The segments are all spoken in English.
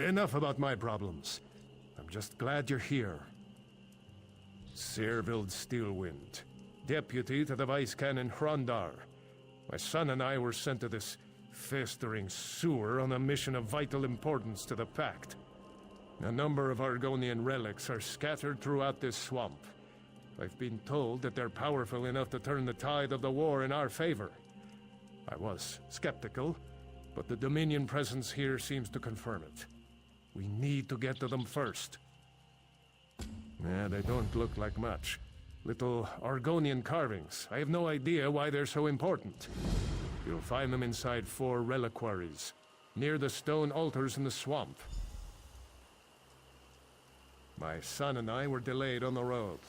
enough about my problems. I'm just glad you're here. Servild Steelwind, deputy to the Vice Canon Hrondar. My son and I were sent to this festering sewer on a mission of vital importance to the Pact. A number of Argonian relics are scattered throughout this swamp. I've been told that they're powerful enough to turn the tide of the war in our favor. I was skeptical, but the Dominion presence here seems to confirm it. We need to get to them first. They don't look like much. Little Argonian carvings. I have no idea why they're so important. You'll find them inside 4 reliquaries, near the stone altars in the swamp. My son and I were delayed on the road.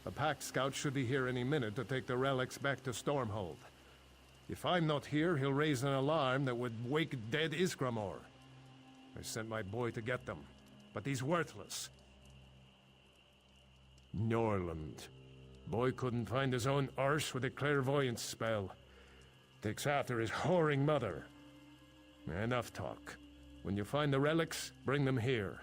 A Pact scout should be here any minute to take the relics back to Stormhold. If I'm not here, he'll raise an alarm that would wake dead Iskramor. I sent my boy to get them, but he's worthless. Norland. Boy couldn't find his own arse with a clairvoyance spell. Takes after his whoring mother. Enough talk. When you find the relics, bring them here.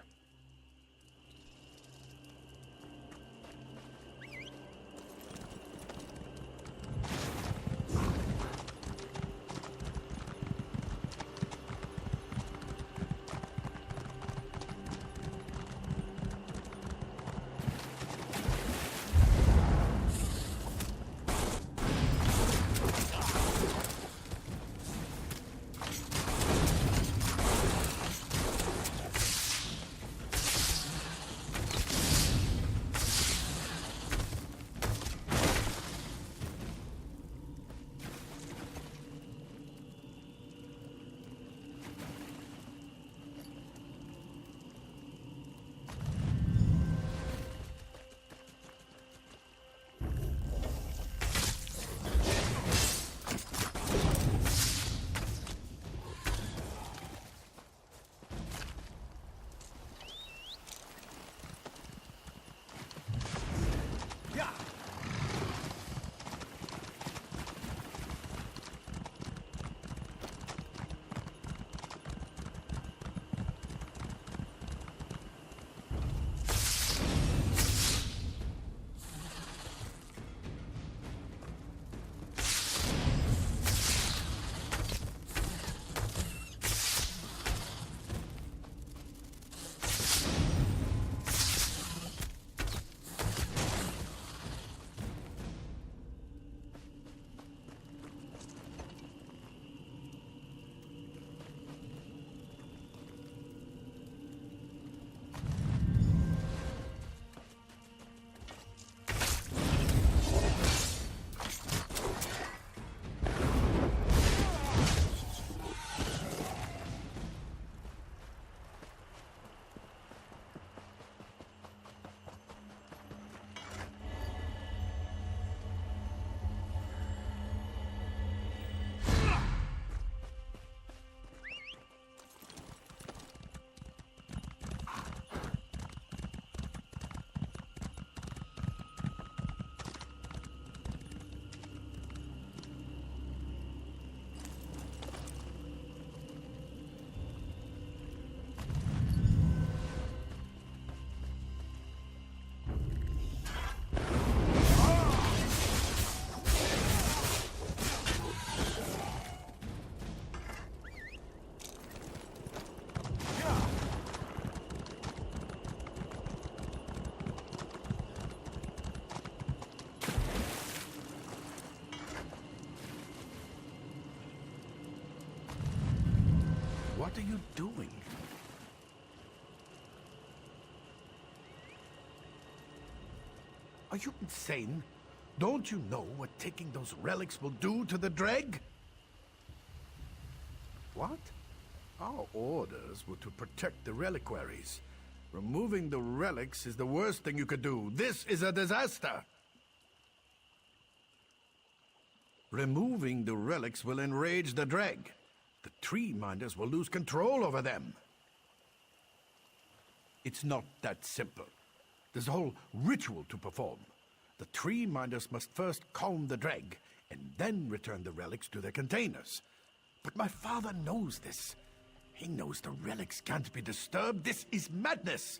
What are you doing? Are you insane? Don't you know what taking those relics will do to the Dreg? What? Our orders were to protect the reliquaries. Removing the relics is the worst thing you could do. This is a disaster! Removing the relics will enrage the Dreg. The Tree Minders will lose control over them. It's not that simple. There's a whole ritual to perform. The Tree Minders must first calm the Dreg, and then return the relics to their containers. But my father knows this. He knows the relics can't be disturbed. This is madness!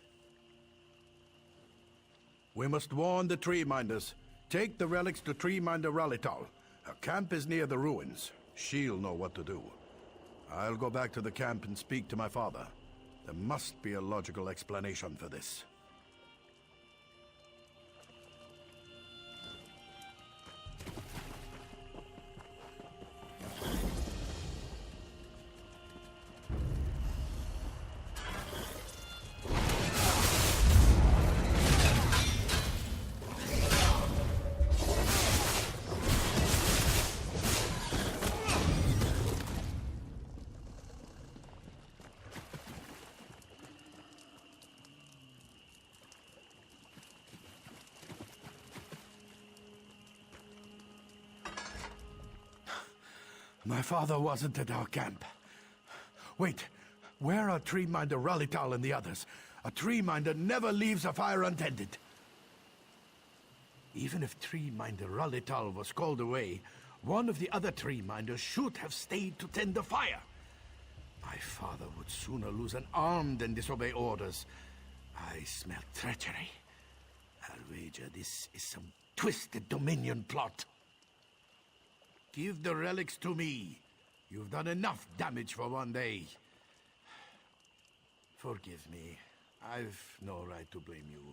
We must warn the tree minders. Take the relics to Tree Minder Ralital. Her camp is near the ruins. She'll know what to do. I'll go back to the camp and speak to my father. There must be a logical explanation for this. My father wasn't at our camp. Wait, where are Tree Minder Ralital and the others? A tree minder never leaves a fire untended. Even if Tree Minder Ralital was called away, one of the other tree minders should have stayed to tend the fire. My father would sooner lose an arm than disobey orders. I smell treachery. I'll wager this is some twisted Dominion plot. Give the relics to me. You've done enough damage for one day. Forgive me. I've no right to blame you.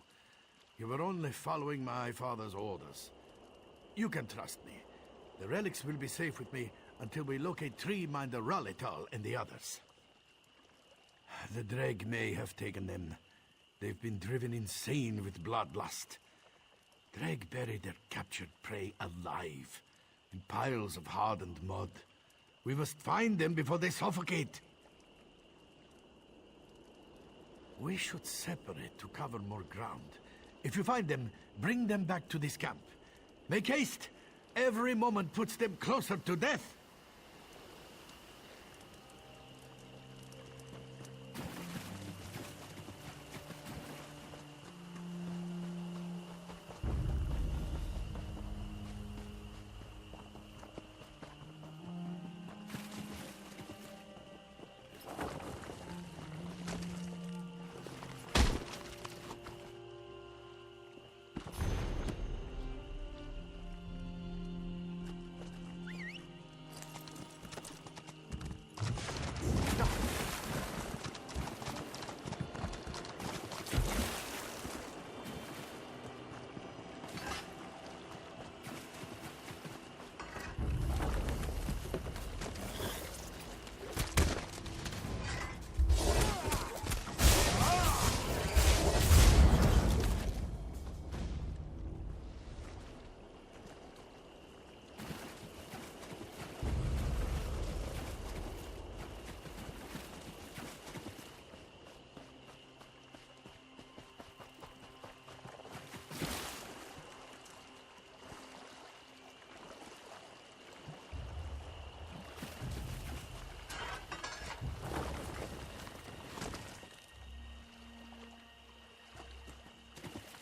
You were only following my father's orders. You can trust me. The relics will be safe with me until we locate Tree Minder Ralital and the others. The Dreg may have taken them. They've been driven insane with bloodlust. Dreg bury their captured prey alive, in piles of hardened mud. We must find them before they suffocate. We should separate to cover more ground. If you find them, bring them back to this camp. Make haste! Every moment puts them closer to death!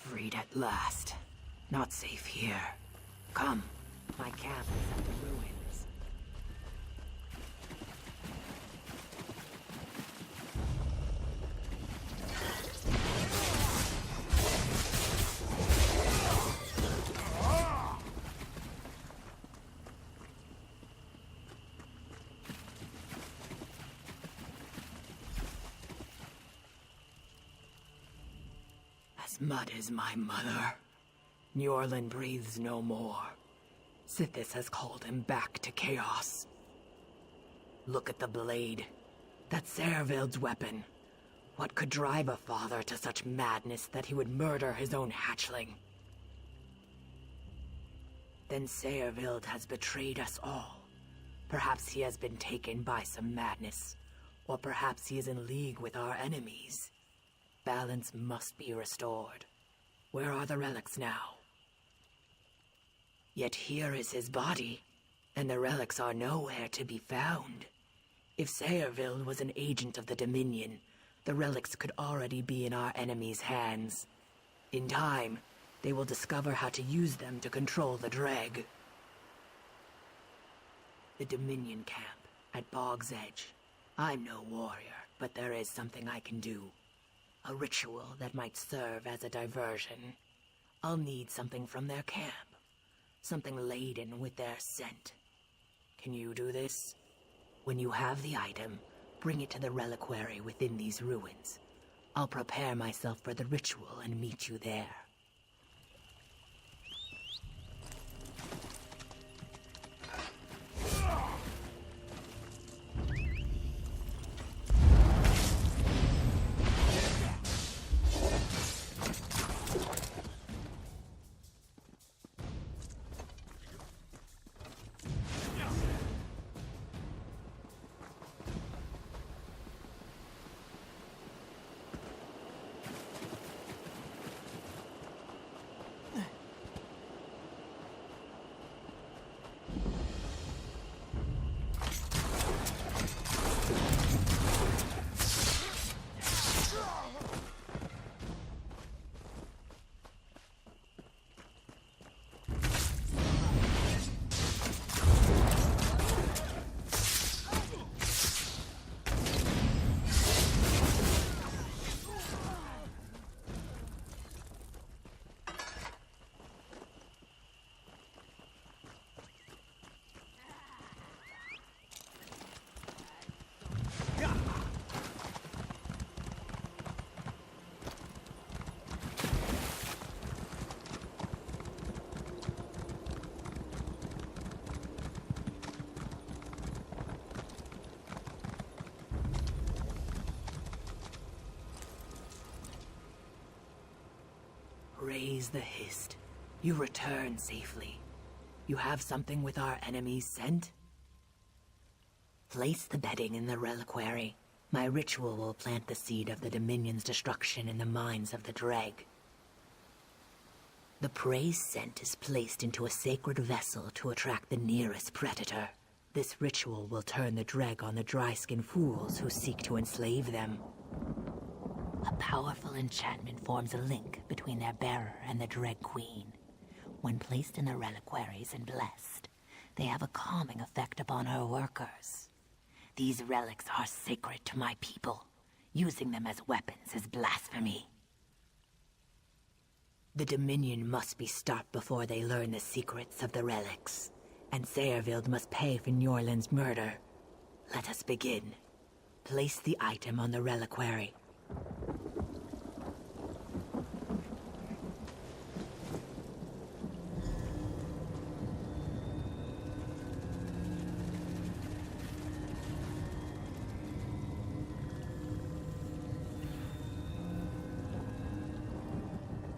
Freed at last. Not safe here. Come. My camp is at the ruins. Mud is my mother. New Orleans breathes no more. Sithis has called him back to chaos. Look at the blade. That's Servild's weapon. What could drive a father to such madness that he would murder his own hatchling? Then Servild has betrayed us all. Perhaps he has been taken by some madness. Or perhaps he is in league with our enemies. Balance must be restored. Where are the relics now? Yet here is his body, and the relics are nowhere to be found. If Servild was an agent of the Dominion, the relics could already be in our enemies' hands. In time, they will discover how to use them to control the Dreg. The Dominion camp at Bog's Edge. I'm no warrior, but there is something I can do. A ritual that might serve as a diversion. I'll need something from their camp. Something laden with their scent. Can you do this? When you have the item, bring it to the reliquary within these ruins. I'll prepare myself for the ritual and meet you there. Raise the hist. You return safely. You have something with our enemy's scent? Place the bedding in the reliquary. My ritual will plant the seed of the Dominion's destruction in the minds of the Dreg. The prey's scent is placed into a sacred vessel to attract the nearest predator. This ritual will turn the Dreg on the dry-skinned fools who seek to enslave them. A powerful enchantment forms a link between their bearer and the Dreg Queen. When placed in the reliquaries and blessed, they have a calming effect upon her workers. These relics are sacred to my people. Using them as weapons is blasphemy. The Dominion must be stopped before they learn the secrets of the relics. And Sayerville must pay for Njorlin's murder. Let us begin. Place the item on the reliquary.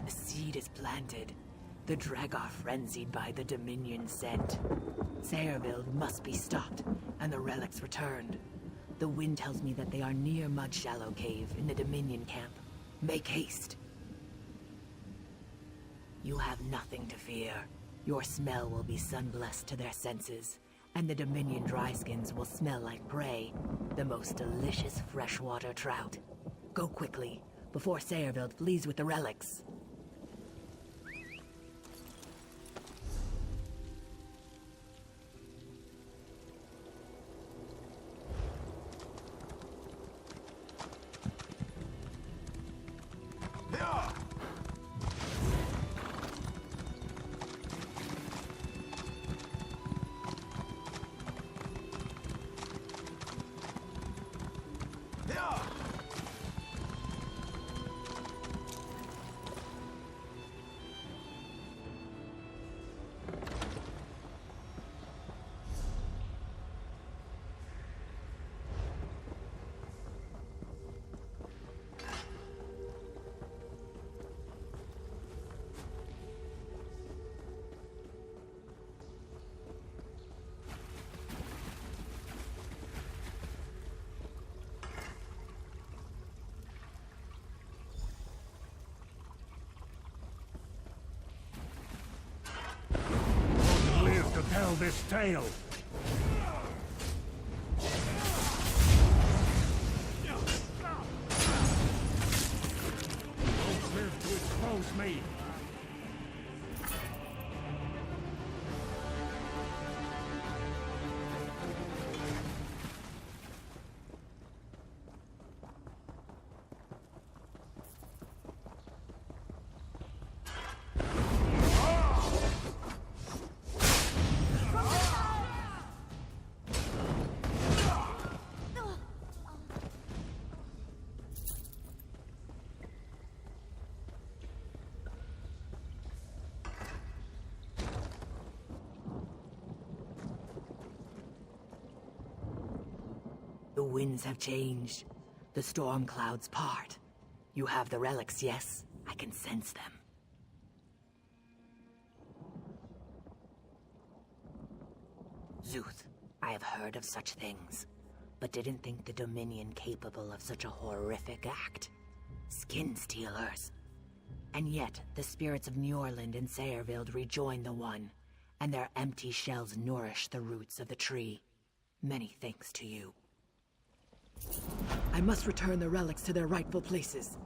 The seed is planted. The Dreg are frenzied by the Dominion scent. Sayerville must be stopped, and the relics returned. The wind tells me that they are near Mud Shallow Cave in the Dominion camp. Make haste. You have nothing to fear. Your smell will be sun-blessed to their senses, and the Dominion dryskins will smell like prey, the most delicious freshwater trout. Go quickly, before Sayerville flees with the relics. Tell this tale. Don't live to expose me. winds have changed. The storm clouds part. You have the relics, yes? I can sense them. Zuth, I have heard of such things, but didn't think the Dominion capable of such a horrific act. Skin stealers. And yet, the spirits of New Orleans and Sayreville rejoin the One, and their empty shells nourish the roots of the tree. Many thanks to you. I must return the relics to their rightful places.